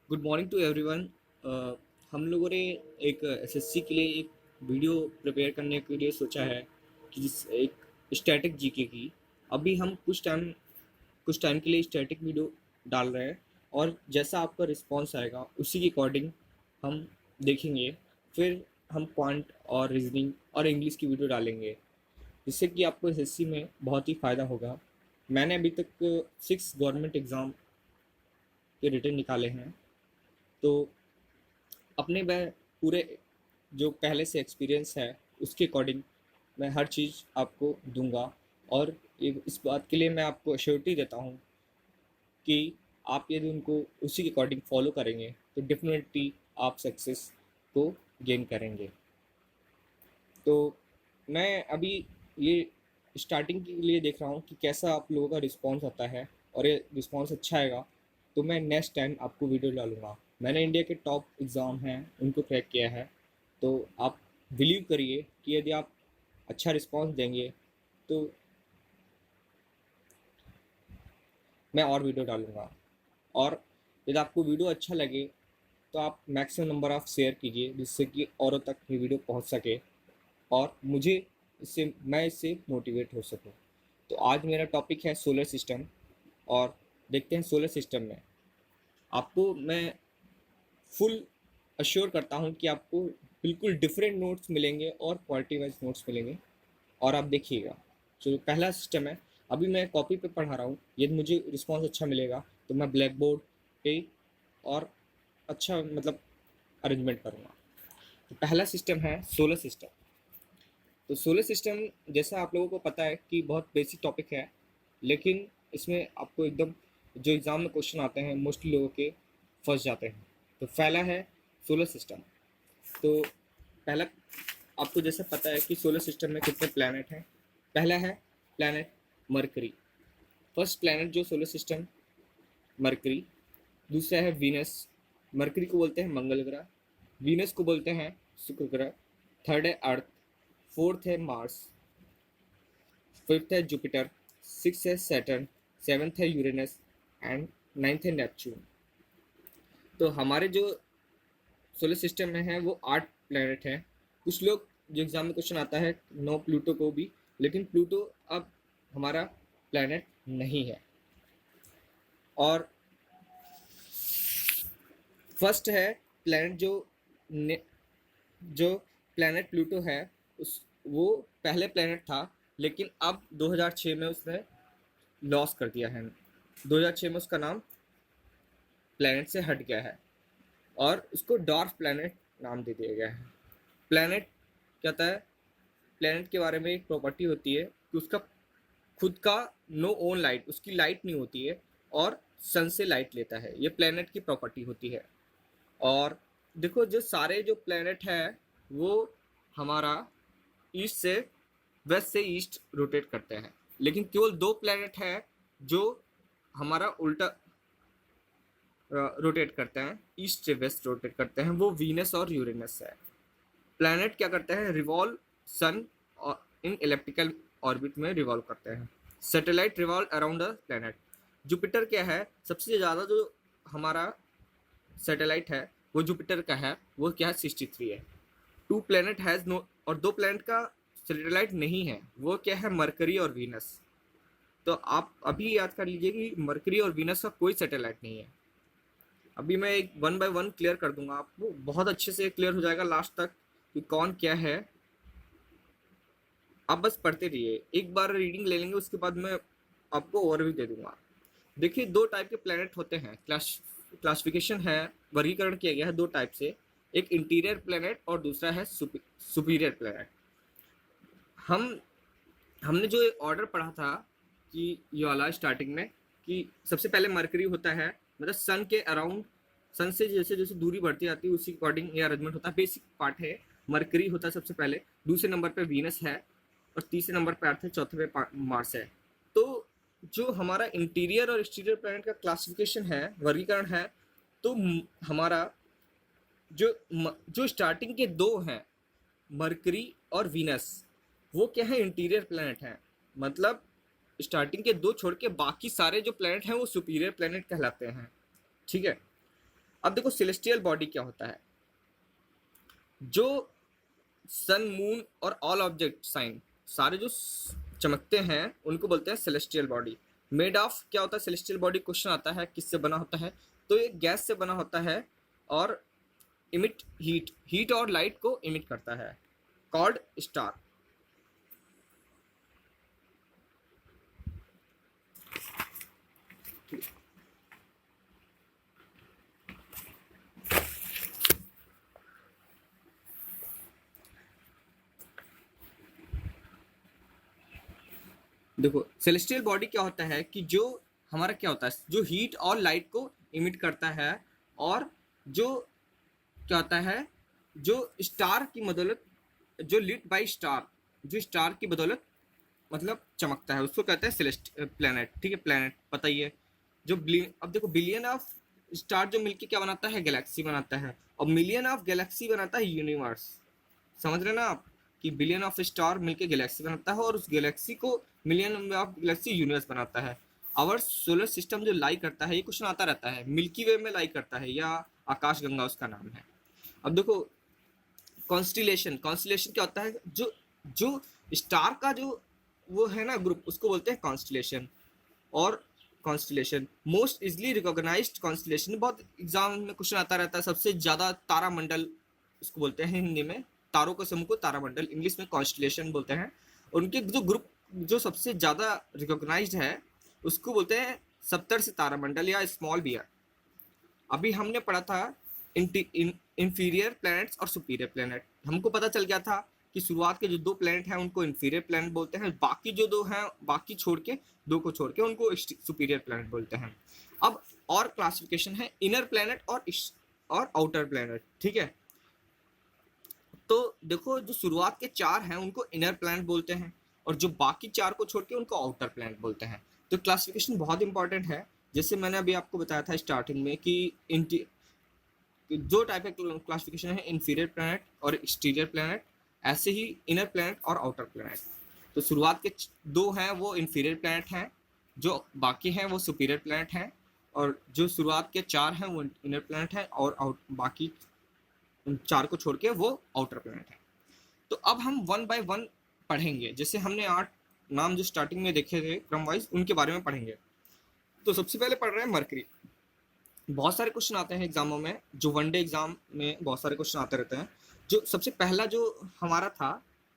Good morning to everyone. हम लोगों ने एक एसएससी के लिए एक वीडियो प्रिपेयर करने के लिए सोचा है कि एक स्टैटिक जीके की। अभी हम कुछ टाइम के लिए स्टैटिक वीडियो डाल रहे हैं और जैसा आपका रिस्पांस आएगा उसी के अकॉर्डिंग हम देखेंगे। फिर हम क्वांट और रीजनिंग और इंग्लिश की वीडियो डालेंगे, जिससे कि आपको एसएससी में बहुत ही फ़ायदा होगा। मैंने अभी तक 6 गवर्नमेंट एग्ज़ाम के रिटर्न निकाले हैं, तो अपने मैं पूरे जो पहले से एक्सपीरियंस है उसके अकॉर्डिंग मैं हर चीज़ आपको दूंगा। और इस बात के लिए मैं आपको अश्योरिटी देता हूँ कि आप यदि उनको उसी के अकॉर्डिंग फॉलो करेंगे तो डेफिनेटली आप सक्सेस को गेन करेंगे। तो मैं अभी ये स्टार्टिंग के लिए देख रहा हूँ कि कैसा आप लोगों का रिस्पांस आता है, और ये रिस्पांस अच्छा आएगा तो मैं नेक्स्ट टाइम आपको वीडियो डालूंगा। मैंने इंडिया के टॉप एग्ज़ाम हैं उनको क्रैक किया है, तो आप बिलीव करिए कि यदि आप अच्छा रिस्पांस देंगे तो मैं और वीडियो डालूंगा। और यदि आपको वीडियो अच्छा लगे तो आप मैक्सिमम नंबर ऑफ़ शेयर कीजिए, जिससे कि औरों तक ये वीडियो पहुंच सके और मुझे इससे मोटिवेट हो सकूं। तो आज मेरा टॉपिक है सोलर सिस्टम। और देखते हैं सोलर सिस्टम में आपको मैं फुल अश्योर करता हूं कि आपको बिल्कुल डिफरेंट नोट्स मिलेंगे और क्वालिटी वाइज नोट्स मिलेंगे। और आप देखिएगा, जो पहला सिस्टम है, अभी मैं कॉपी पे पढ़ा रहा हूँ। यदि मुझे रिस्पांस अच्छा मिलेगा तो मैं ब्लैक बोर्ड पे और अच्छा मतलब अरेंजमेंट करूँगा। तो पहला सिस्टम है सोलर सिस्टम। तो सोलर सिस्टम, जैसा आप लोगों को पता है कि बहुत बेसिक टॉपिक है, लेकिन इसमें आपको एकदम जो एग्ज़ाम में क्वेश्चन आते हैं मोस्टली लोगों के फंस जाते हैं। तो पहला है सोलर सिस्टम। तो पहला, आपको जैसे पता है कि सोलर सिस्टम में कितने प्लैनेट हैं। पहला है प्लैनेट मरकरी। फर्स्ट प्लैनेट जो सोलर सिस्टम, मरकरी। दूसरा है वीनस। मरकरी को बोलते हैं मंगल ग्रह, वीनस को बोलते हैं शुक्र ग्रह। थर्ड है अर्थ। फोर्थ है मार्स। फिफ्थ है जुपिटर। सिक्स है सैटर्न। सेवन्थ है यूरेनस। एंड नाइन्थ है नेपच्यून। तो हमारे जो सोलर सिस्टम में है वो 8 प्लैनेट हैं। कुछ लोग, जो एग्जाम में क्वेश्चन आता है, नो प्लूटो को भी, लेकिन प्लूटो अब हमारा प्लैनेट नहीं है। और फर्स्ट है प्लैनेट जो प्लैनेट प्लूटो है, उस वो पहले प्लैनेट था, लेकिन अब 2006 में उसने लॉस कर दिया है। 2006 में उसका नाम प्लैनेट से हट गया है और उसको डॉर्फ प्लैनेट नाम दे दिया गया है। प्लैनेट क्या होता है? प्लैनेट के बारे में एक प्रॉपर्टी होती है कि उसका खुद का नो ओन लाइट, उसकी लाइट नहीं होती है और सन से लाइट लेता है। ये प्लैनेट की प्रॉपर्टी होती है। और देखो, जो सारे जो प्लैनेट है वो हमारा ईस्ट से वेस्ट से ईस्ट रोटेट करते हैं, लेकिन केवल 2 प्लैनेट है जो हमारा उल्टा रोटेट करते हैं, ईस्ट से वेस्ट रोटेट करते हैं। वो वीनस और यूरेनस है। प्लैनेट क्या करते हैं? रिवॉल्व सन और इन इलेप्टिकल ऑर्बिट में रिवॉल्व करते हैं। Satellite revolve around the planet. Jupiter क्या है? सबसे ज़्यादा जो हमारा सैटेलाइट है वो जुपिटर का है, वो क्या है? 63 है। 2 प्लैनेट हैज़ नो, और 2 प्लैनेट का सैटेलाइट नहीं है, वो क्या है? मरकरी और वीनस। तो आप अभी याद कर लीजिए कि मरकरी और वीनस का कोई सैटेलाइट नहीं है। अभी मैं एक वन बाय वन क्लियर कर दूंगा, आपको बहुत अच्छे से क्लियर हो जाएगा लास्ट तक कि कौन क्या है। आप बस पढ़ते रहिए, एक बार रीडिंग ले लेंगे उसके बाद मैं आपको ओवरव्यू दे दूंगा। देखिए, 2 टाइप के प्लैनेट होते हैं। क्लासिफिकेशन है, वर्गीकरण किया गया है 2 टाइप से। एक इंटीरियर प्लैनेट और दूसरा है सुपीरियर प्लैनेट। हम हमने जो ऑर्डर पढ़ा था कि ये वाला स्टार्टिंग में, कि सबसे पहले मरकरी होता है, मतलब सन के अराउंड, सन से जैसे जैसे दूरी बढ़ती जाती है उसी के अकॉर्डिंग ये अरेंजमेंट होता है। बेसिक पार्ट है, मरकरी होता है सबसे पहले, दूसरे नंबर पे वीनस है, और तीसरे नंबर पे अर्थ है, चौथे पे मार्स है। तो जो हमारा इंटीरियर और एक्सटीरियर प्लैनेट का क्लासिफिकेशन है, वर्गीकरण है, तो हमारा जो स्टार्टिंग के 2 हैं, मरकरी और वीनस, वो क्या है? इंटीरियर प्लैनेट हैं। मतलब स्टार्टिंग के 2 छोड़ के बाकी सारे जो प्लैनेट हैं वो सुपीरियर प्लैनेट कहलाते हैं। ठीक है। अब देखो सेलेस्टियल बॉडी क्या होता है, जो सन मून और ऑल ऑब्जेक्ट साइन सारे जो चमकते हैं उनको बोलते हैं सेलेस्टियल बॉडी। मेड ऑफ क्या होता है सेलेस्टियल बॉडी, क्वेश्चन आता है किससे बना होता है, तो ये गैस से बना होता है और इमिट हीट और लाइट को इमिट करता है, कॉल्ड स्टार। देखो सेलेस्टियल बॉडी क्या होता है कि जो हमारा क्या होता है, जो हीट और लाइट को इमिट करता है, और जो क्या होता है, जो स्टार की बदौलत, जो लिट बाय स्टार, जो स्टार की बदौलत मतलब चमकता है, उसको कहते हैं सेलेस्ट प्लैनेट। ठीक है, प्लैनेट पता ही है। जो अब देखो बिलियन ऑफ स्टार जो मिलके क्या बनाता है, गैलेक्सी बनाता है, और मिलियन ऑफ गैलेक्सी बनाता है यूनिवर्स। समझ रहे ना आप कि बिलियन ऑफ स्टार मिलके गैलेक्सी बनाता है और उस गैलेक्सी को मिलियन ऑफ गैलेक्सी यूनिवर्स बनाता है। आवर सोलर सिस्टम जो लाई करता है, ये क्वेश्चन आता रहता है, मिल्की वे में लाई करता है या आकाश गंगा उसका नाम है। अब देखो कॉन्स्टिलेशन, कॉन्स्टिलेशन क्या होता है, जो जो स्टार का जो वो है ना ग्रुप, उसको बोलते हैं कॉन्स्टिलेशन। और constellation most easily recognised constellation, बहुत एग्जाम में क्वेश्चन आता रहता है, सबसे ज्यादा तारामंडल उसको बोलते हैं हिंदी में, तारों के समूह को तारामंडल, इंग्लिश में कॉन्स्टिलेशन बोलते हैं। उनके जो ग्रुप जो सबसे ज्यादा रिकॉग्नाइज्ड है उसको बोलते हैं सप्तर्षि तारामंडल या स्मॉल बियर। अभी हमने पढ़ा था इंफीरियर प्लैनेट्स और सुपीरियर प्लैनेट, हमको पता चल गया था कि शुरुआत के जो दो प्लैनेट हैं उनको इंफीरियर प्लैनेट बोलते हैं, बाकी जो दो हैं, बाकी छोड़ के दो को छोड़ के उनको सुपीरियर प्लैनेट बोलते हैं। अब और क्लासिफिकेशन है इनर प्लैनेट और आउटर प्लैनेट। ठीक है, तो देखो जो शुरुआत के चार हैं उनको इनर प्लैनेट बोलते हैं, और जो बाकी चार को छोड़ के उनको आउटर प्लैनेट बोलते हैं। तो क्लासिफिकेशन बहुत इंपॉर्टेंट है। जैसे मैंने अभी आपको बताया था स्टार्टिंग में कि दो टाइप के क्लासिफिकेशन है, इंफीरियर प्लैनेट और एक्सटीरियर प्लैनेट, ऐसे ही इनर प्लैनेट और आउटर प्लैनेट। तो शुरुआत के दो हैं वो इंफीरियर प्लैनेट हैं, जो बाकी हैं वो सुपीरियर प्लैनेट हैं, और जो शुरुआत के चार हैं वो इनर प्लैनेट हैं, और बाकी चार को छोड़ के वो आउटर प्लैनेट है। तो अब हम वन बाय वन पढ़ेंगे, जैसे हमने 8 नाम जो स्टार्टिंग में देखे थे क्रम वाइज, उनके बारे में पढ़ेंगे। तो सबसे पहले पढ़ रहे हैं मरकरी। बहुत सारे क्वेश्चन आते हैं एग्जामों में, जो वनडे एग्जाम में बहुत सारे क्वेश्चन आते रहते हैं। जो सबसे पहला जो हमारा था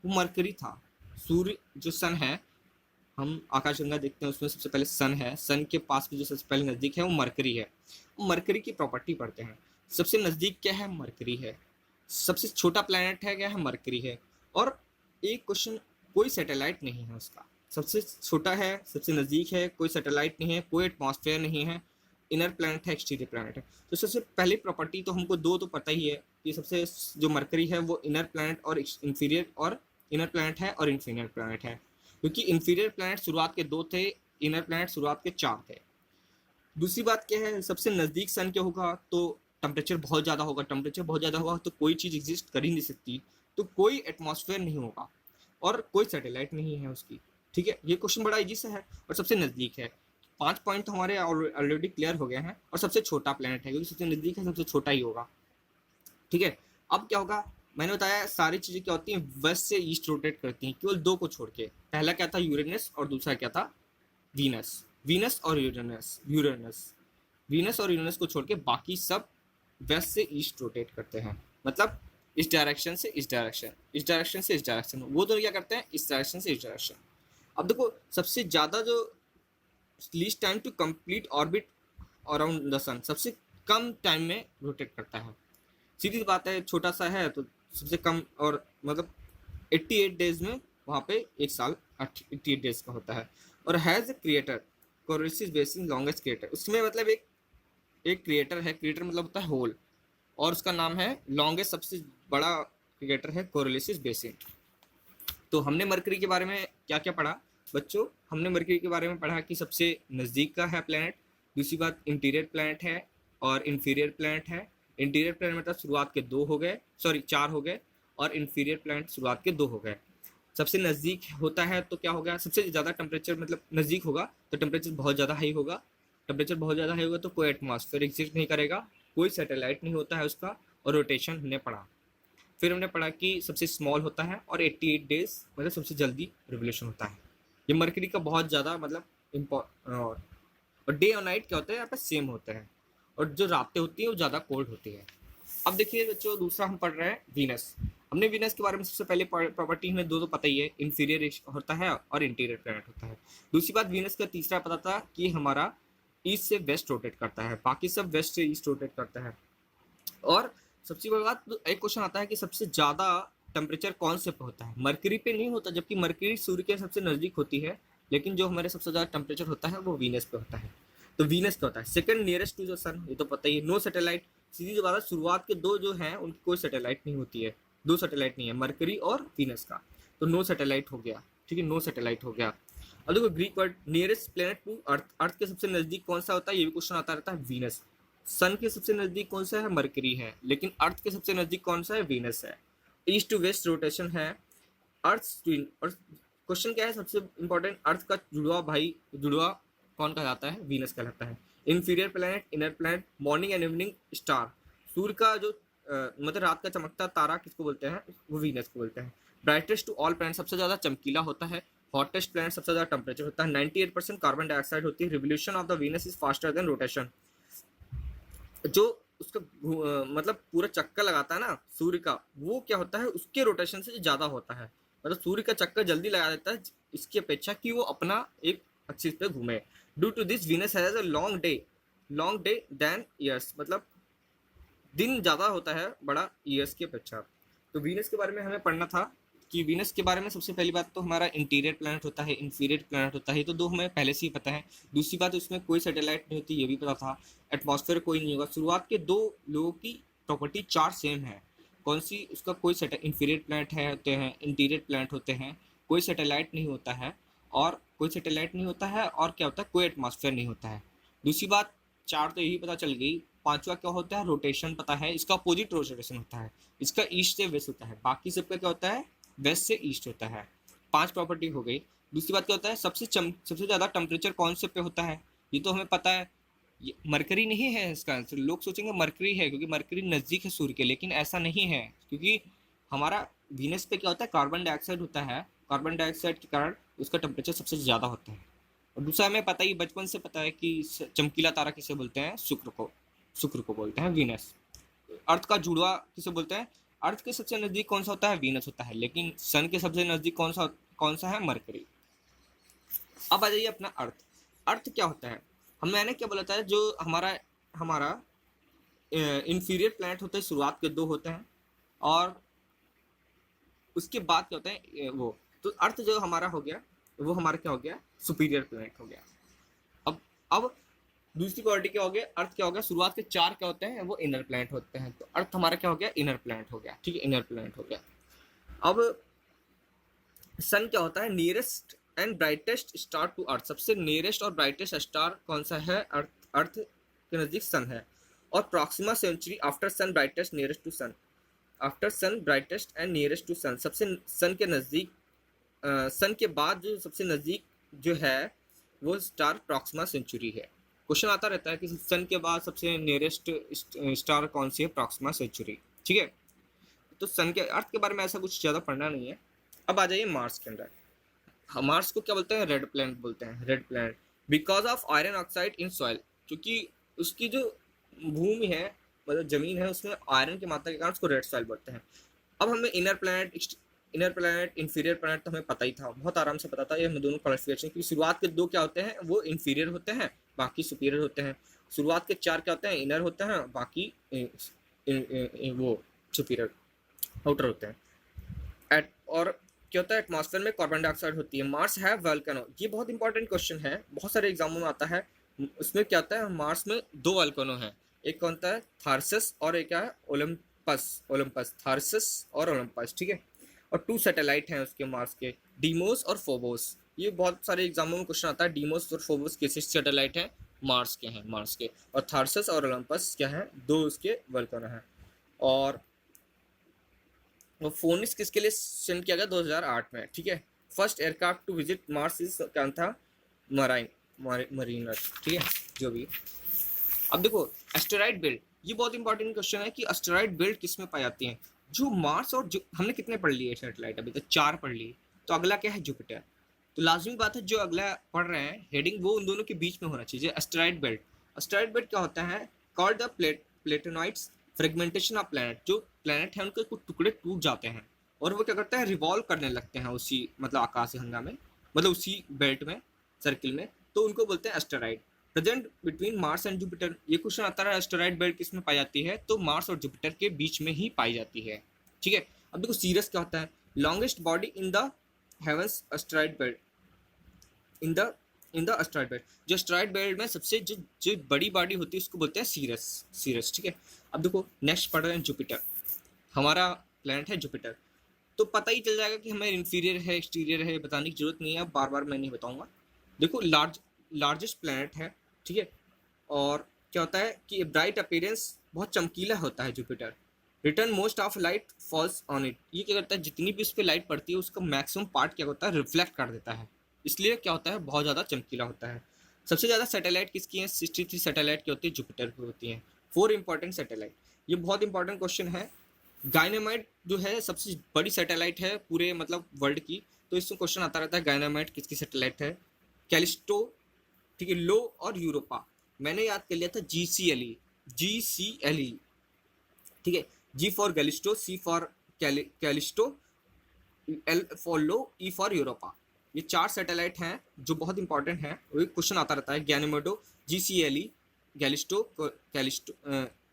वो मरकरी था। सूर्य जो सन है, हम आकाशगंगा देखते हैं उसमें सबसे पहले सन है, सन के पास में जो सबसे पहले नज़दीक है वो मरकरी है। मरकरी की प्रॉपर्टी पढ़ते हैं। सबसे नज़दीक क्या है, मरकरी है। सबसे छोटा प्लैनेट है क्या है, मरकरी है। और एक क्वेश्चन, कोई सैटेलाइट नहीं है उसका, सबसे छोटा है, सबसे नज़दीक है, कोई सैटेलाइट नहीं है, कोई एटमॉस्फेयर नहीं है, इनर प्लैनेट है, एक्सटीरियर प्लैनेट है। तो सबसे पहली प्रॉपर्टी तो हमको दो तो पता ही है कि सबसे जो मरकरी है वो इनर प्लैनेट और इंफीरियर और इनर प्लैनेट है और इंफीरियर प्लैनेट है, क्योंकि इंफीरियर प्लैनेट शुरुआत के दो थे, इनर प्लैनेट शुरुआत के चार थे। दूसरी बात क्या है, सबसे नज़दीक सन क्या होगा, तो टेम्परेचर बहुत ज़्यादा होगा, टेम्परेचर बहुत ज़्यादा होगा तो कोई चीज़ एग्जिस्ट कर ही नहीं सकती, तो कोई एटमॉस्फेयर नहीं होगा और कोई सैटेलाइट नहीं है उसकी। ठीक है, ये क्वेश्चन बड़ा इजी सा है, और सबसे नज़दीक है। 5 पॉइंट तो हमारे ऑलरेडी क्लियर हो गए हैं, और सबसे छोटा प्लैनेट है क्योंकि सबसे नज़दीक है, सबसे छोटा ही होगा। ठीक है, अब क्या होगा, मैंने बताया सारी चीज़ें क्या होती हैं, वेस्ट से ईस्ट रोटेट करती हैं, केवल दो को छोड़ के। पहला क्या था, यूरेनस, और दूसरा क्या था, वीनस। वीनस और यूरेनस यूरेनस वीनस और यूरेनस को छोड़ के बाकी सब वेस्ट से ईस्ट रोटेट करते हैं, मतलब इस डायरेक्शन से इस डायरेक्शन, इस डायरेक्शन से इस डायरेक्शन। वो तो क्या करते हैं, इस डायरेक्शन से इस डायरेक्शन। अब देखो सबसे ज़्यादा जो least time to complete orbit around the sun, सबसे कम टाइम में रोटेट करता है। सीधी बात है, छोटा सा है तो सबसे कम, और मतलब 88 डेज में वहाँ पे एक साल 88 डेज का होता है। और has a crater Caloris basin longest crater, उसमें मतलब एक क्रिएटर है, क्रिएटर मतलब होता है होल, और उसका नाम है लॉन्गेस्ट, सबसे बड़ा क्रिएटर है कोरिलेसिस बेसिन। तो हमने मरकरी के बारे में क्या क्या पढ़ा बच्चों, हमने मरकरी के बारे में पढ़ा कि सबसे नज़दीक का है प्लैनेट। दूसरी बात, इंटीरियर प्लैनेट है और इंफीरियर प्लैनेट है। इंटीरियर प्लैनेट मतलब शुरुआत के दो हो गए, सॉरी 4 हो गए, और इंफीरियर प्लैनेट शुरुआत के 2 हो गए। सबसे नज़दीक होता है तो क्या हो गया, सबसे ज़्यादा टेम्परेचर मतलब नज़दीक होगा तो टेम्परेचर बहुत ज़्यादा हाई होगा, टेम्परेचर बहुत ज़्यादा हाई होगा तो कोई एटमॉस्फेयर एग्जिस्ट नहीं करेगा, कोई सैटेलाइट नहीं होता है उसका, और रोटेशन हमने पढ़ा। फिर हमने पढ़ा कि सबसे स्मॉल होता है और 88 डेज मतलब सबसे जल्दी रिवोल्यूशन होता है। ये मरकरी का बहुत ज़्यादा मतलब और डे और नाइट क्या होता है यहाँ पे सेम होता है, और जो रातें होती हैं वो ज़्यादा कोल्ड होती है। अब देखिए बच्चों, दूसरा हम पढ़ रहे हैं वीनस। हमने वीनस के बारे में सबसे पहले प्रॉपर्टी हमें दो तो पता ही है, इंफीरियर होता है और इंटीरियर प्लैनेट होता है। दूसरी बात वीनस का तीसरा पता था कि हमारा ईस्ट से वेस्ट रोटेट करता है, बाकी सब वेस्ट से ईस्ट रोटेट करता है। और सबसे बड़ी बात, एक क्वेश्चन आता है कि सबसे ज़्यादा टेम्परेचर कौन से पे होता है? मरकरी पे नहीं होता, जबकि मरकरी सूर्य के सबसे नज़दीक होती है, लेकिन जो हमारे सबसे ज़्यादा टेम्परेचर होता है वो वीनस पे होता है। तो वीनस क्या होता है? सेकंड नियरेस्ट टू द सन, ये तो पता ही है। नो सैटेलाइट, सीधी सी बात है, शुरुआत के दो जो हैं उनकी कोई सैटेलाइट नहीं होती है, दो सैटेलाइट नहीं है, मरकरी और वीनस का, तो नो सैटेलाइट हो गया, ठीक है, नो सैटेलाइट हो गया। अब देखो Greek word nearest planet to Earth, Earth के सबसे नज़दीक कौन सा होता है, ये भी क्वेश्चन आता रहता है, वीनस। सन के सबसे नज़दीक कौन सा है? मरकरी है, लेकिन अर्थ के सबसे नज़दीक कौन सा है? वीनस है। ईस्ट टू वेस्ट रोटेशन है अर्थ ट्विन। और क्वेश्चन क्या है सबसे इंपॉर्टेंट, अर्थ का जुड़वा भाई, जुड़वा कौन कहलाता है? वीनस कहलाता है। Inferior planet, inner planet, morning and evening star, सूर्य का जो मतलब रात का चमकता तारा किसको बोलते हैं? वो वीनस को बोलते हैं। ब्राइटेस्ट टू ऑल प्लैनेट, सबसे ज़्यादा चमकीला होता है। हॉटेस्ट प्लैनेट, सबसे ज़्यादा टेम्परेचर होता है। 98% कार्बन डाइऑक्साइड होती है। Revolution of the Venus is faster than rotation, जो उसका मतलब पूरा चक्कर लगाता है ना सूर्य का, वो क्या होता है उसके रोटेशन से ज़्यादा होता है। मतलब सूर्य का चक्कर जल्दी लगा देता है इसकी अपेक्षा कि वो अपना एक एक्सिस पे घूमे। Due to this Venus has a long day then years, मतलब दिन ज़्यादा होता है बड़ा ईयर्स की अपेक्षा। तो वीनस के बारे में हमें पढ़ना था कि वीनस के बारे में सबसे पहली बात तो हमारा इंटीरियर प्लैनेट होता है, इंफीरियर प्लैनेट होता है, तो दो हमें पहले से ही पता है। दूसरी बात, उसमें कोई सैटेलाइट नहीं होती, ये भी पता था। एटमॉस्फेयर कोई नहीं होगा। शुरुआत के दो लोगों की प्रॉपर्टी चार सेम है। कौन सी? उसका कोई इंफीरियर प्लैनेट है होते हैं, इंटीरियर प्लैनेट होते हैं, कोई सैटेलाइट नहीं होता है, और कोई सैटेलाइट नहीं होता है, और क्या होता है? कोई एटमॉस्फेयर नहीं होता है। दूसरी बात, चार तो यही पता चल गई। पांचवा क्या होता है? रोटेशन पता है, इसका अपोजिट रोटेशन होता है, इसका ईस्ट से वेस्ट होता है, बाकी सबका क्या होता है? वेस्ट से ईस्ट होता है। पांच प्रॉपर्टी हो गई। दूसरी बात क्या होता है? सबसे ज़्यादा टेम्परेचर कौन से पे होता है? ये तो हमें पता है, ये मरकरी नहीं है इसका आंसर। लोग सोचेंगे मरकरी है क्योंकि मरकरी नज़दीक है सूर्य के, लेकिन ऐसा नहीं है, क्योंकि हमारा वीनस पे क्या होता है? कार्बन डाइऑक्साइड होता है, कार्बन डाइऑक्साइड के कारण उसका टेम्परेचर सबसे ज़्यादा होता है। और दूसरा हमें पता ही, बचपन से पता है कि चमकीला तारा किसे बोलते हैं? शुक्र को बोलते हैं वीनस। अर्थ का जुड़वा किसे बोलते हैं? अर्थ के सबसे नज़दीक कौन सा होता है? वीनस होता है, लेकिन सन के सबसे नज़दीक कौन सा है? मरकरी। अब आ जाइए अपना अर्थ। अर्थ क्या होता है? मैंने क्या बोला था, जो हमारा हमारा इंफीरियर प्लैनेट होता है, शुरुआत के दो होते हैं, और उसके बाद क्या होता है वो, तो अर्थ जो हमारा हो गया, वो हमारा क्या हो गया? सुपीरियर प्लैनेट हो गया। अब दूसरी क्वालिटी क्या हो गया? अर्थ क्या हो गया? शुरुआत के चार क्या होते हैं? वो इनर प्लैनेट होते हैं, तो अर्थ हमारा क्या हो गया? इनर प्लैनेट हो गया, ठीक है, इनर प्लैनेट हो गया। अब सन क्या होता है? Nearest and brightest star to earth, सबसे नियरेस्ट और ब्राइटेस्ट स्टार कौन सा है? अर्थ के नज़दीक सन है। और Proxima Centauri after sun brightest nearest to sun, after sun brightest and nearest to sun, सबसे सन के नज़दीक, सन के बाद जो सबसे नज़दीक जो है वो स्टार प्रॉक्सिमा सेंचुरी है। क्वेश्चन आता रहता है कि सन के बाद सबसे नियरेस्ट स्टार कौन सी है? प्रॉक्सिमा सेंचुरी, ठीक है। तो सन के, अर्थ के बारे में ऐसा कुछ ज़्यादा पढ़ना नहीं है। अब आ जाइए मार्स के अंदर। मार्स को क्या बोलते हैं? रेड प्लैनेट बोलते हैं, red planet. Because of iron oxide in soil, क्योंकि उसकी जो भूमि है, मतलब जमीन है, उसमें आयरन की मात्रा के कारण उसको रेड सॉइल बोलते हैं। अब हमें इनर प्लैनेट इंफीरियर प्लैनेट तो हमें पता ही था, बहुत आराम से पता था, ये हमें दोनों क्लासिफिकेशन की। शुरुआत के दो क्या होते हैं? वो इंफीरियर होते हैं, बाकी सुपीरियर होते हैं। शुरुआत के चार क्या होते हैं? इनर होते हैं, बाकी वो सुपीरियर, आउटर होते हैं। और क्या होता है? एटमॉस्फेयर में कार्बन डाइऑक्साइड होती है। मार्स है वोल्केनो, ये बहुत इंपॉर्टेंट क्वेश्चन है, बहुत सारे एग्जामों में आता है। उसमें क्या होता है? मार्स में दो वोल्केनो है, एक कौन सा है? थार्सस, और एक क्या है? ओलंपस, थार्सस और ओलंपस, ठीक है। और टू सैटेलाइट हैं उसके मार्स के, डीमोस और फोबोस। ये बहुत सारे एग्जामों में क्वेश्चन आता है। डीमोस और फोबोस कैसे सैटेलाइट हैं? मार्स के हैं, मार्स के। और थार्सस और ओलंपस क्या है? दो उसके वोल्केनो हैं। और वो फोनिक्स किसके लिए सेंड किया गया? 2008 में, ठीक है। First aircraft to visit Mars is क्या था? मरीनर, ठीक है, जो भी। अब देखो एस्टेरॉइड बेल्ट, ये बहुत इंपॉर्टेंट क्वेश्चन है कि एस्टेरॉइड बेल्ट किस में पाई जाती है। जो मार्स और जो हमने कितने पढ़ लिए सैटेलाइट, अभी तक 4 पढ़ लिए, तो अगला क्या है, जुपिटर। तो लाजमी बात है जो अगला पढ़ रहे हैं हेडिंग वो उन दोनों के बीच में होना चाहिए, एस्टेरॉइड बेल्ट। एस्टेरॉइड बेल्ट क्या होता है, called the planetoids fragmentation of planet. जो प्लैनेट है उनके कुछ टुकड़े टूट जाते हैं और वो क्या करते हैं, रिवॉल्व करने लगते हैं उसी मतलब आकाश गंगा में, मतलब उसी बेल्ट में, सर्किल में, तो उनको बोलते हैं asteroid. Present between Mars and Jupiter, ये क्वेश्चन आता है एस्टेरॉइड बेल्ट किस में पाई जाती है, तो मार्स और जुपिटर के बीच में ही पाई जाती है। ठीक है, अब देखो सीरस क्या होता है, longest body in the heavens asteroid belt, in the asteroid belt. जो एस्टेरॉइड बेल्ट में सबसे जो बड़ी बॉडी होती है उसको बोलते हैं सीरस, सीरस। ठीक है, अब देखो नेक्स्ट पढ़ रहे हैं जुपिटर, हमारा प्लैनेट है जुपिटर। तो पता ही चल जाएगा कि हमें इंफीरियर है एक्सटीरियर है, बताने की जरूरत नहीं है, बार बार मैं नहीं बताऊंगा। देखो लार्जेस्ट प्लैनेट है, ठीक है। और क्या होता है कि ब्राइट अपीयरेंस, बहुत चमकीला होता है Jupiter. Return most of light falls on it, ये क्या करता है जितनी भी उस पर लाइट पड़ती है उसका मैक्सिमम पार्ट क्या होता है, रिफ्लेक्ट कर देता है, इसलिए क्या होता है बहुत ज़्यादा चमकीला होता है। सबसे ज़्यादा सैटेलाइट किसकी है, 63 सैटेलाइट की होती है, जुपिटर की होती हैं। 4 इंपॉर्टेंट सैटेलाइट, ये बहुत इंपॉर्टेंट क्वेश्चन है। गायनेमाइट जो है सबसे बड़ी सैटेलाइट है पूरे मतलब वर्ल्ड की, तो इसमें क्वेश्चन आता रहता है गायनेमाइट किसकी सैटेलाइट है। कैलिस्टो, ठीक है, लो और यूरोपा, मैंने याद कर लिया था GCLE, GCLE, ठीक है। G फॉर गैलिस्टो, C for Callisto, L for लो, E फॉर यूरोपा। ये 4 सैटेलाइट हैं जो बहुत इंपॉर्टेंट हैं, वही क्वेश्चन आता रहता है। गैनेमेडो, GCLE, गैलिस्टो, कैलिस्टो,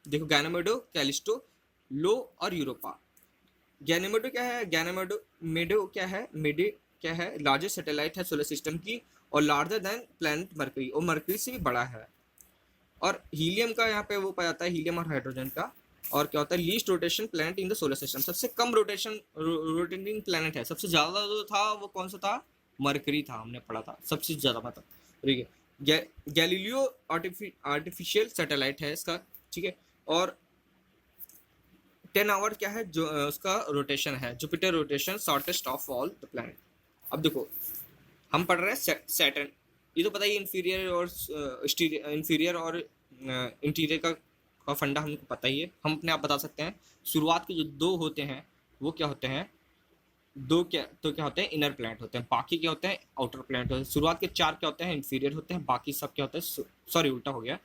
देखो गैनेमेडो, कैलिस्टो, लो और यूरोपा। गैनेमेडो क्या है, गैनेमेडो मेडो क्या है, मेडे क्या है, लार्जेस्ट सैटेलाइट है सोलर सिस्टम की और लार्जर देन प्लैनेट मरकरी, और मरकरी से भी बड़ा है। और हीलियम का यहाँ पे वो पाया जाता है, हीलियम और हाइड्रोजन का। और क्या होता है, least rotation planet in the solar system, सबसे कम रोटेटिंग प्लैनेट है। सबसे ज़्यादा जो था वो कौन सा था, मरकरी था, हमने पढ़ा था सबसे ज़्यादा मतलब, ठीक है। गैलीलियो आर्टिफिशियल सैटेलाइट है इसका, ठीक है। और 10 आवर क्या है जो उसका रोटेशन है, Jupiter rotation shortest of all the planet. अब देखो हम पढ़ रहे हैं सैटर्न, ये तो पता ही इंफीरियर और इंफीरियर और इंटीरियर का फंडा हमको पता ही है, हम अपने आप बता सकते हैं। शुरुआत के जो 2 होते हैं वो क्या होते हैं, 2 क्या तो क्या होते हैं, इनर प्लैनेट होते हैं, बाकी क्या होते हैं, आउटर प्लैनेट होते हैं। शुरुआत के 4 क्या होते हैं, इंफीरियर होते हैं, बाकी सब क्या होता है, सॉरी उल्टा हो गया,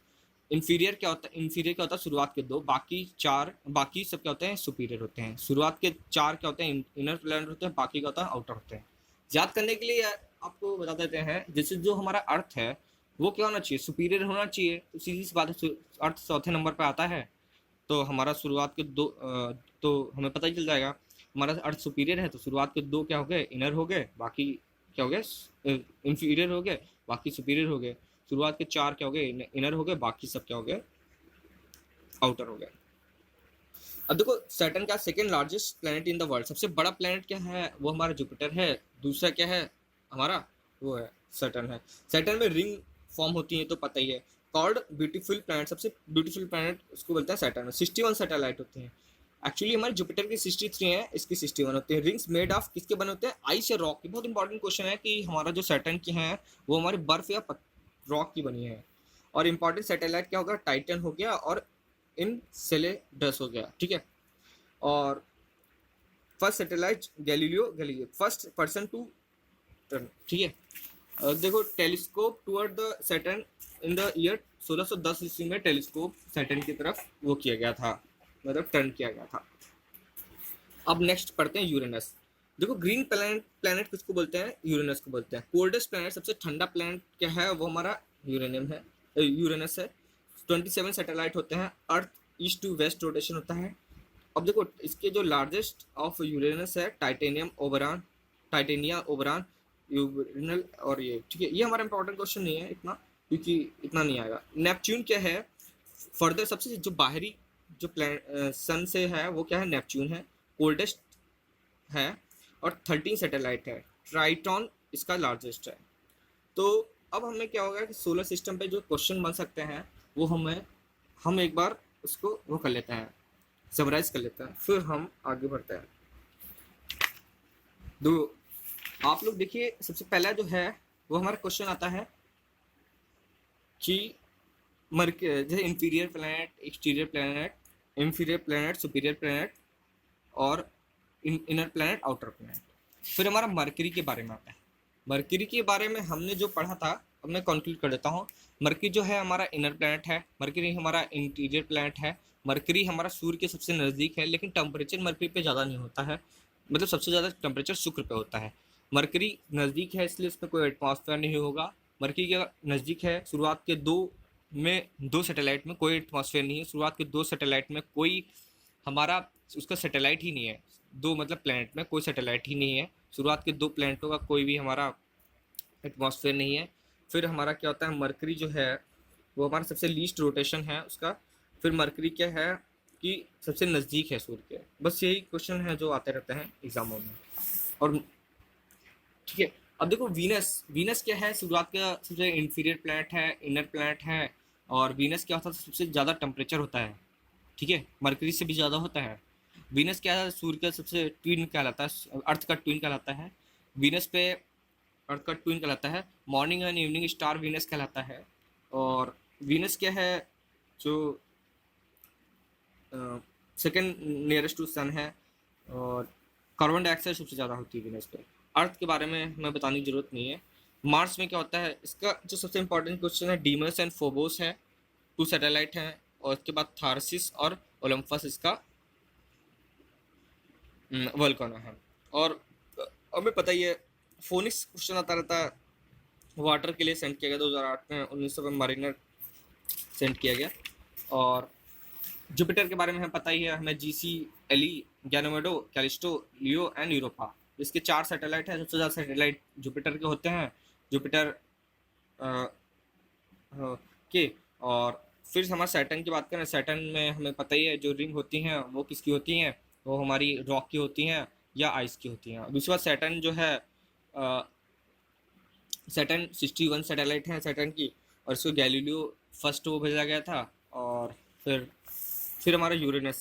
इंफीरियर क्या होता है, इंफीरियर क्या होता है शुरुआत के 2, बाकी सब क्या होते हैं, सुपीरियर होते हैं। शुरुआत के 4 क्या होते हैं, इनर प्लैनेट होते हैं, बाकी क्या होता है, आउटर होते हैं। याद करने के लिए आपको बता देते हैं, जैसे जो हमारा अर्थ है वो क्या होना चाहिए, सुपीरियर होना चाहिए, तो सीधी सी बात है, अर्थ चौथे नंबर पर आता है, तो हमारा शुरुआत के 2 तो हमें पता ही चल जाएगा हमारा अर्थ सुपीरियर है, तो शुरुआत के 2 क्या हो गए, इनर हो गए, बाकी क्या हो गए, इंफीरियर हो गए, बाकी सुपीरियर हो गए। शुरुआत के 4 क्या हो गए, इनर हो गए, बाकी सब क्या हो गए, आउटर हो गए। अब देखो सैटर्न का second largest planet in the world, सबसे बड़ा प्लैनेट क्या है, वो हमारा जुपिटर है। दूसरा क्या है हमारा, वो है सैटर्न है। सैटर्न में रिंग फॉर्म होती है तो पता ही है, कॉल्ड ब्यूटीफुल प्लैनेट, सबसे ब्यूटीफुल प्लैनेट उसको बोलते हैं सैटर्न में। 61 सैटेलाइट होते हैं, एक्चुअली हमारे जुपिटर की 63 है, इसकी 61 होते हैं। रिंग्स मेड ऑफ किसके बने होते हैं, आइस या रॉक। ये बहुत इंपॉर्टेंट क्वेश्चन है कि हमारा जो सैटर्न की है वो हमारे बर्फ या रॉक की बनी है। और इंपॉर्टेंट सैटेलाइट क्या होगा, टाइटन हो गया और इनसेलेडस हो गया, ठीक है। और first satellite Galileo first person to turn, ठीक है। देखो telescope toward the Saturn in the year 1610 ईस्वी में टेलीस्कोप सैटर्न की तरफ वो किया गया था, मतलब टर्न किया गया था। अब नेक्स्ट पढ़ते हैं यूरेनस। देखो ग्रीन प्लैनेट किसको बोलते हैं, यूरेनस को बोलते हैं। कोल्डेस्ट प्लैनेट, सबसे ठंडा प्लैनेट क्या है, वो हमारा यूरेनस है। 27 सैटेलाइट होते हैं, अर्थ ईस्ट टू वेस्ट रोटेशन होता है। अब देखो इसके जो लार्जेस्ट ऑफ यूरेनस है टाइटेनिया ओबरान यूरेनल, और ये ठीक है, ये हमारा इंपॉर्टेंट क्वेश्चन नहीं है इतना, क्योंकि इतना नहीं आएगा। नेपच्यून क्या है, फर्दर सबसे जो बाहरी जो सन से है वो क्या है, नेपच्यून है, कोल्डेस्ट है और 13 सैटेलाइट है। ट्राइटॉन इसका लार्जेस्ट है। तो अब हमें क्या होगा कि सोलर सिस्टम पे जो क्वेश्चन बन सकते हैं वो हम एक बार उसको वो कर लेते हैं, समराइज कर लेते हैं, फिर हम आगे बढ़ते हैं। दो आप लोग देखिए, सबसे पहला जो है वो हमारा क्वेश्चन आता है कि जैसे inferior planet, exterior planet, inferior planet, superior planet और इनर प्लैनेट, आउटर प्लैनेट। फिर हमारा मरकरी के बारे में आता है। मरकरी के बारे में हमने जो पढ़ा था, अब मैं कंक्लूड कर देता हूँ। मरकरी जो है हमारा इनर प्लैनेट है, मरकरी हमारा इंटीरियर प्लैनेट है, मरकरी हमारा सूर्य के सबसे नज़दीक है, लेकिन टेम्परेचर मरकरी पे ज़्यादा नहीं होता है, मतलब सबसे ज़्यादा टेम्परेचर शुक्र पे होता है। मरकरी नज़दीक है इसलिए उसमें कोई एटमॉस्फेयर नहीं होगा। मरकरी के नज़दीक है, शुरुआत के दो सैटेलाइट में कोई एटमॉस्फेयर नहीं है, शुरुआत के दो सैटेलाइट में कोई हमारा उसका सैटेलाइट ही नहीं है, दो मतलब प्लैनेट में कोई सैटेलाइट ही नहीं है, शुरुआत के दो प्लैनेटों का कोई भी हमारा एटमॉस्फेयर नहीं है। फिर हमारा क्या होता है, मरकरी जो है वो हमारा सबसे लीस्ट रोटेशन है उसका। फिर मरकरी क्या है कि सबसे नज़दीक है सूर्य के। बस यही क्वेश्चन है जो आते रहते हैं एग्जामों में। और ठीक है, अब देखो वीनस, वीनस क्या है, शुरुआत का सबसे इंफीरियर प्लैनेट है, इनर प्लैनेट है। और वीनस क्या होता है, सबसे ज़्यादा टेम्परेचर होता है, ठीक है, मरकरी से भी ज़्यादा होता है। वीनस क्या है, सूर्य का सबसे ट्विन कहलाता है, अर्थ का ट्विन कहलाता है। वीनस पे अर्थ का ट्विन कहलाता है। Morning and evening star Venus कहलाता है। और वीनस क्या है, जो सेकंड नियरेस्ट टू सन है। और कार्बन डाइऑक्साइड सबसे ज़्यादा होती है वीनस पे। अर्थ के बारे में हमें बताने की जरूरत नहीं है। मार्स में क्या होता है, इसका जो सबसे इंपॉर्टेंट क्वेश्चन है, डीमस एंड फोबोस है, टू सैटेलाइट हैं। और उसके बाद थार्सिस और ओलंपस इसका वोल्केनो है। और हमें पता ही है, फोनिक्स क्वेश्चन आता रहता है, वाटर के लिए सेंड किया गया 2008 में, 1900 में मारिनर सेंड किया गया। और जुपिटर के बारे में हमें पता ही है, हमें जीसी, एली, गैनोमेडो, कैलिस्टो, लियो एंड यूरोपा, इसके 4 सैटेलाइट हैं। सबसे ज़्यादा सैटेलाइट जुपिटर के होते हैं, जुपिटर के। और फिर हमारा सैटर्न की बात करें, सैटर्न में हमें पता ही है जो रिंग होती हैं वो किसकी होती हैं, वो हमारी रॉक की होती हैं या आइस की होती हैं। दूसरी बात, सैटर्न जो है, सैटर्न 61 सैटेलाइट हैं सैटर्न की, और इसको गैलीलियो फर्स्ट वो भेजा गया था। और फिर हमारा यूरेनस,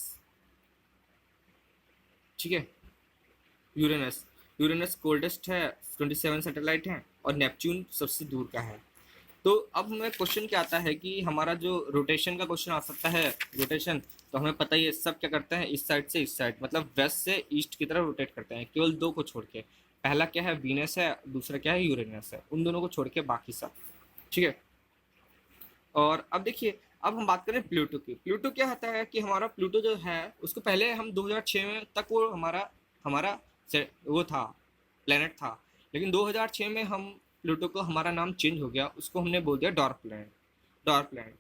ठीक है, यूरेनस, यूरेनस कोल्डेस्ट है, 27 सैटेलाइट हैं। और नेपच्यून सबसे दूर का है। तो अब हमें क्वेश्चन क्या आता है कि हमारा जो रोटेशन का क्वेश्चन आ सकता है, रोटेशन, तो हमें पता ही है सब क्या करते हैं, इस साइड से इस साइड, मतलब वेस्ट से ईस्ट की तरफ रोटेट करते हैं, केवल दो को छोड़ के। पहला क्या है, वीनस है, दूसरा क्या है, यूरेनस है, उन दोनों को छोड़ के बाकी सब, ठीक है। और अब देखिए, अब हम बात करें प्लूटो की। प्लूटो क्या होता है कि हमारा प्लूटो जो है उसको पहले हम 2006 में तक वो हमारा हमारा वो था, प्लेनेट था। लेकिन 2006 में हम प्लूटो को हमारा नाम चेंज हो गया, उसको हमने बोल दिया डॉर्क प्लैनेट, डॉर्क प्लैनेट।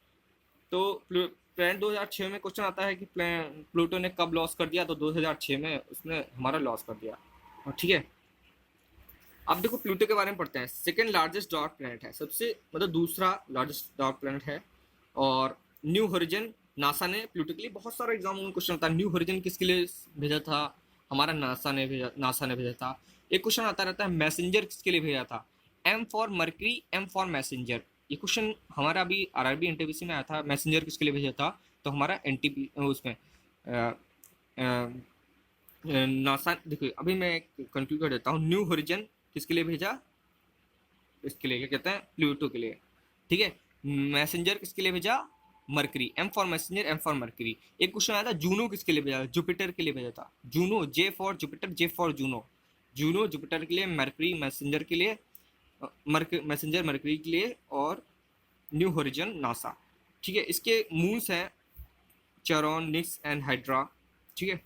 तो प्लैनेट 2006 में क्वेश्चन आता है कि प्लूटो ने कब लॉस कर दिया, तो 2006 में उसने हमारा लॉस कर दिया, और ठीक है। अब देखो प्लूटो के बारे में पढ़ते हैं। सेकेंड लार्जेस्ट डार्क प्लैनेट है, सबसे मतलब दूसरा लार्जेस्ट डार्क प्लैनेट है। और न्यू होरिजन, नासा ने प्लूटो के लिए बहुत सारा एग्जाम में क्वेश्चन आता है, न्यू होरिजन किसके लिए भेजा था, हमारा नासा ने भेजा था। एक क्वेश्चन आता रहता है, मैसेंजर किसके लिए भेजा था, M for Mercury, M for Messenger. ये क्वेश्चन हमारा अभी आरआरबी एनटीपीसी में आया था, मैसेंजर किसके लिए भेजा था, तो हमारा एनटीपी उसमें नासा। देखिए अभी मैं कंक्लूड कर देता हूँ, न्यू होरिजन किसके लिए भेजा, इसके लिए क्या कहते हैं, प्लूटो के लिए, ठीक है। मैसेंजर किसके लिए भेजा, Mercury, M for Messenger, M for Mercury. एक क्वेश्चन आया था, जूनो किसके लिए भेजा, जुपिटर के लिए भेजा था, Juno, J for Jupiter, J for Juno, Juno Jupiter के लिए, मरकरी मैसेंजर के लिए, मैसेंजर मरकरी के लिए, और न्यू होरिजन नासा, ठीक है। इसके मून्स हैं चेरॉन, निक्स एंड हाइड्रा, ठीक है।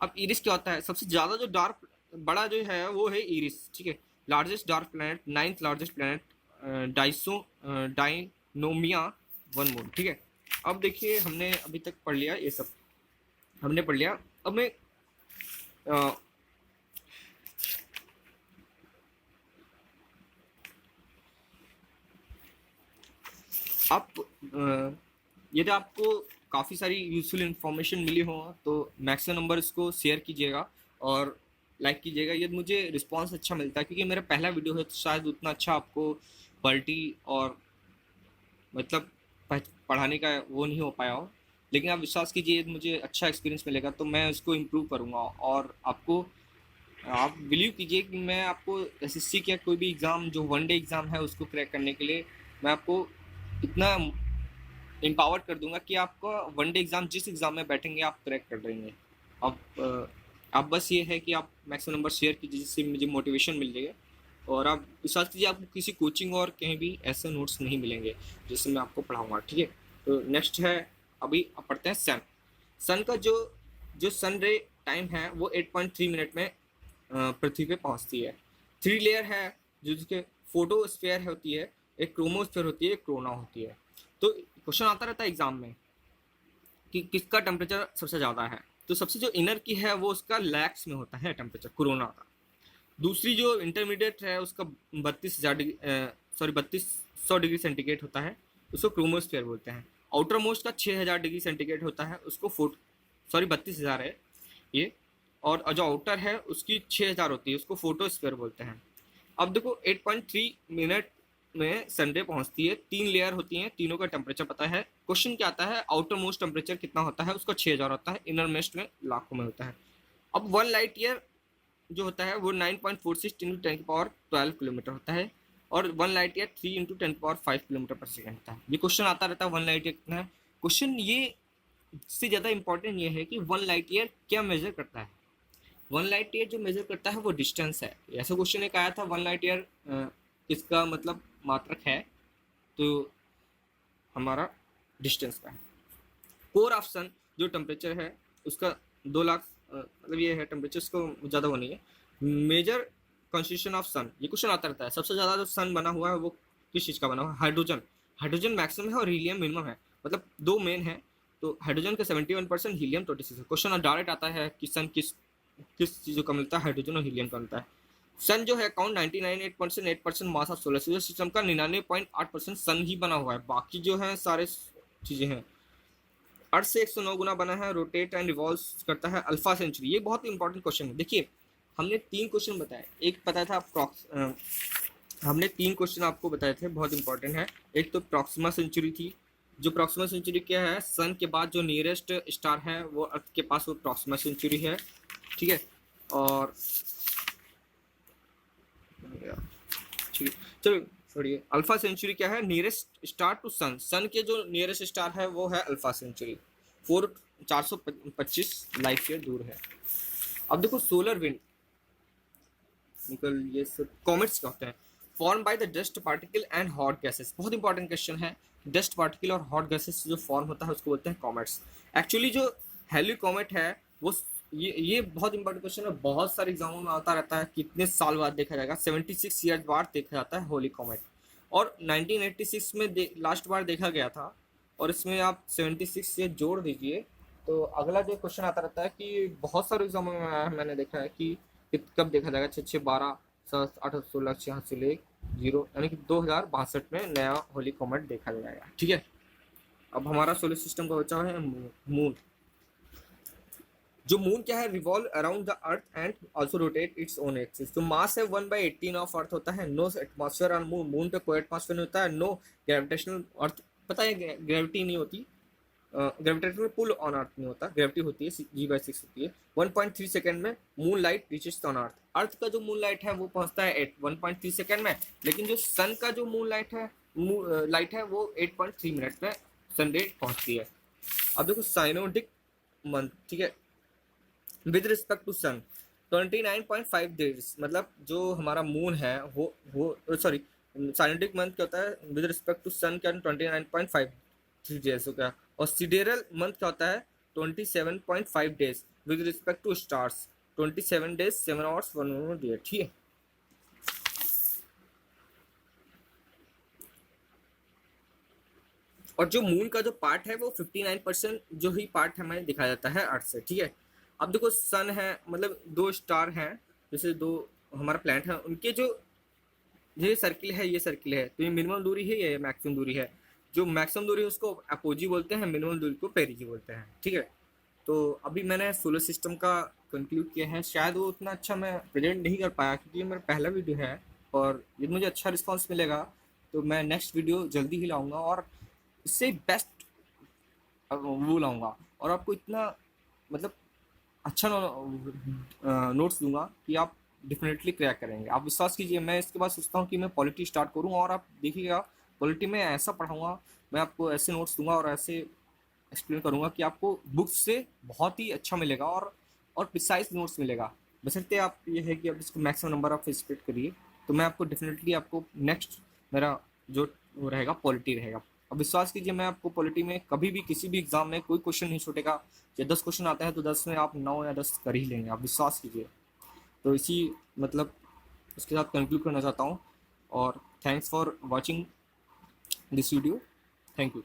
अब इरिस क्या होता है, सबसे ज़्यादा जो डार्क बड़ा जो है वो है इरिस, ठीक है। Largest dark planet, 9th largest planet, Dysnomia 1 moon, ठीक है। अब देखिए हमने अभी तक पढ़ लिया, ये सब हमने पढ़ लिया। अब मैं आप यदि आपको काफ़ी सारी यूज़फुल इन्फॉर्मेशन मिली हो तो मैक्सिमम नंबर इसको शेयर कीजिएगा और लाइक कीजिएगा। यदि मुझे रिस्पांस अच्छा मिलता है, क्योंकि मेरा पहला वीडियो है तो शायद उतना अच्छा आपको क्वालिटी और मतलब पढ़ाने का वो नहीं हो पाया हो, लेकिन आप विश्वास कीजिए यदि मुझे अच्छा एक्सपीरियंस मिलेगा तो मैं उसको इम्प्रूव करूँगा। और आपको आप बिलीव कीजिए कि मैं आपको एसएससी का कोई भी एग्ज़ाम जो 1 डे एग्ज़ाम है उसको क्रैक करने के लिए मैं आपको इतना एम्पावर्ड कर दूंगा कि आपका वन डे एग्ज़ाम जिस एग्ज़ाम में बैठेंगे आप क्रैक कर देंगे। अब बस ये है कि आप मैक्सिमम नंबर शेयर कीजिए जिससे मुझे मोटिवेशन मिल जाएगा, और आप विश्वास कीजिए आपको किसी कोचिंग और कहीं भी ऐसे नोट्स नहीं मिलेंगे जिससे मैं आपको पढ़ाऊँगा, ठीक है। तो नेक्स्ट है, अभी आप पढ़ते हैं सन। सन का जो जो सन रे टाइम है वो 8.3 मिनट में पृथ्वी पे पहुंचती है। थ्री लेयर है जो जिसके फोटोस्फेयर होती है, एक क्रोमोस्फेयर होती है, एक कोरोना होती है। तो क्वेश्चन आता रहता है एग्जाम में कि किसका टेम्परेचर सबसे ज़्यादा है। तो सबसे जो इनर की है वो उसका लैक्स में होता है टेम्परेचर, कोरोना का। दूसरी जो इंटरमीडिएट है उसका 32,000 डिग्री, सॉरी 3200 डिग्री सेंटीग्रेड होता है, उसको क्रोमोस्फेयर बोलते हैं। आउटर मोस्ट का 6000 डिग्री सेंटीग्रेड होता है, उसको 32,000 है ये। और जो आउटर है उसकी 6000 होती है, उसको फोटोस्फेयर बोलते हैं। अब देखो 8.3 मिनट में सनडे पहुंचती है, 3 लेयर होती हैं, तीनों का टेम्परेचर पता है। क्वेश्चन क्या आता है, आउटर मोस्ट टेम्परेचर कितना होता है, उसका 6000 होता है, इनर मोस्ट में लाखों में होता है। अब 1 लाइट ईयर जो होता है वो 9.46 इंटू 10 की पावर 12 किलोमीटर होता है, और 1 लाइट ईयर 3 इंटू 10 की पावर 5 किलोमीटर पर सेकेंड होता है। ये क्वेश्चन आता रहता है 1 लाइट ईयर कितना है। क्वेश्चन ये से ज़्यादा इंपॉर्टेंट ये है कि 1 लाइट ईयर क्या मेजर करता है। 1 लाइट ईयर जो मेजर करता है वो डिस्टेंस है। ऐसा क्वेश्चन एक आया था, 1 लाइट ईयर किसका मतलब मात्रक है, तो हमारा डिस्टेंस का है। कोर ऑफ सन जो टेम्परेचर है उसका 2 लाख, मतलब ये है टेम्परेचर, उसको ज़्यादा वो नहीं है। मेजर कॉन्स्टिट्यूशन ऑफ सन, ये क्वेश्चन आता रहता है। सबसे ज़्यादा जो सन बना हुआ है वो किस चीज़ का बना हुआ है, हाइड्रोजन। हाइड्रोजन मैक्सिमम है और हीलियम मिनिमम है, मतलब दो मेन है। तो हाइड्रोजन का 71%, हीलियम 26 है। क्वेश्चन डायरेक्ट आता है कि सन किस किस चीज़ों का मिलता है, हाइड्रोजन और हीलियम का मिलता है। सन जो है account 99.8%, 8% mass of solar system का 99.8% सन ही बना हुआ है, बाकी जो है सारे चीज़ें हैं। अर्थ से 109 गुना बना है, रोटेट एंड रिवॉल्व करता है अल्फा सेंचुरी। ये बहुत इंपॉर्टेंट क्वेश्चन है। देखिए हमने 3 क्वेश्चन बताए, एक पता था हमने 3 क्वेश्चन आपको बताए थे, बहुत इंपॉर्टेंट है। एक तो प्रॉक्सिमा सेंचुरी थी, जो प्रॉक्सिमा सेंचुरी क्या है, सन के बाद जो नियरेस्ट स्टार है वो अर्थ के पास, वो प्रॉक्सिमा सेंचुरी है, ठीक है। और ठीक है, चलो छोड़िए। अल्फा सेंचुरी क्या है, नियरेस्ट स्टार टू सन। सन के जो नियरेस्ट स्टार है वो है अल्फा सेंचुरी, 425 लाइट ईयर दूर है। अब देखो सोलर विंड निकल, ये सब कॉमेट्स क्या होते हैं, form by the dust particle and hot gases. बहुत इंपॉर्टेंट क्वेश्चन है। डस्ट पार्टिकल और हॉट गैसेस जो फॉर्म होता है उसको बोलते हैं कॉमेट्स। एक्चुअली जो हेली कॉमेट है वो, ये बहुत इंपॉर्टेंट क्वेश्चन है, बहुत सारे एग्जामों में आता रहता है। कितने साल बाद देखा जाएगा, 76 ईयर्स बाद देखा जाता है होली कॉमेट, और 1986 में लास्ट बार देखा गया था। और इसमें आप 76 से जोड़ दीजिए तो अगला जो क्वेश्चन आता रहता है कि बहुत सारे एग्जामों में मैंने देखा है कि कब देखा जाएगा, 6, 6, 12, 7, 8, 16, 86, 0, यानी कि 2062 में नया होली कॉमेट देखा जाएगा, ठीक है। अब हमारा सोलर सिस्टम का बचा है मून। जो मून क्या है, revolve around the earth and also rotate its own axis. तो मास है 1/18 ऑफ अर्थ होता है, no atmosphere on moon. Moon पे कोई एटमॉस्फेयर नहीं होता है, नो ग्रेविटेशनल, अर्थ पता है ग्रेविटी नहीं होती, ग्रेविटेशनल पुल ऑन अर्थ नहीं होता, ग्रेविटी होती है, G/6 होती है। 1.3 सेकेंड में moon light reaches on Earth. Earth का जो मून लाइट है वो पहुंचता है 1.3 सेकेंड में, लेकिन जो सन का जो मून लाइट है वो 8.3 मिनट में सन रे पहुंचती है। अब देखो साइनोडिक मंथ, ठीक है, with respect to sun 29.5 days, मतलब जो हमारा मून है वो सॉरी, साइनोडिक मंथ क्या होता है विद रिस्पेक्ट टू सन क्या 29.5 डेज हो गया। और सिडेरल मंथ क्या होता है 27.5 days with respect to stars, 27 days 7 hours 1 minute, ठीक है। और जो मून का जो पार्ट है वो 59% जो ही पार्ट हमें दिखाया जाता है अर्थ से, ठीक है। अब देखो सन है, मतलब 2 स्टार हैं, जैसे 2 हमारा प्लैनेट है, उनके जो ये सर्किल है, ये सर्किल है, तो ये मिनिमम दूरी है, ये मैक्सिमम दूरी है। जो मैक्सिमम दूरी है उसको अपोजी बोलते हैं, मिनिमम दूरी को पेरिजी बोलते हैं, ठीक है। तो अभी मैंने सोलर सिस्टम का कंक्लूड किया है। शायद वो उतना अच्छा मैं प्रेजेंट नहीं कर पाया क्योंकि ये मेरा पहला वीडियो है, और यदि मुझे अच्छा रिस्पॉन्स मिलेगा तो मैं नेक्स्ट वीडियो जल्दी ही लाऊंगा और इससे बेस्ट वो लाऊंगा, और आपको इतना मतलब अच्छा नोट्स दूंगा कि आप डेफिनेटली क्रैक करेंगे। आप विश्वास कीजिए, मैं इसके बाद सोचता हूँ कि मैं पॉलिटी स्टार्ट करूँ, और आप देखिएगा पॉलिटी में ऐसा पढ़ाऊँगा मैं आपको ऐसे नोट्स दूंगा और ऐसे एक्सप्लेन करूंगा कि आपको बुक्स से बहुत ही अच्छा मिलेगा और प्रिसाइज नोट्स मिलेगा। बशर्ते आप ये है कि आप इसको मैक्सिमम नंबर ऑफ स्प्लिट करिए। तो मैं आपको डेफिनेटली आपको नेक्स्ट मेरा जो वो रहेगा पॉलिटी रहेगा। अब विश्वास कीजिए, मैं आपको पॉलिटी में कभी भी किसी भी एग्जाम में कोई क्वेश्चन नहीं छूटेगा। या 10 क्वेश्चन आते हैं तो 10 में आप 9 या 10 कर ही लेंगे, आप विश्वास कीजिए। तो इसी मतलब इसके साथ कंक्लूड करना चाहता हूँ। और thanks for watching this video. Thank you.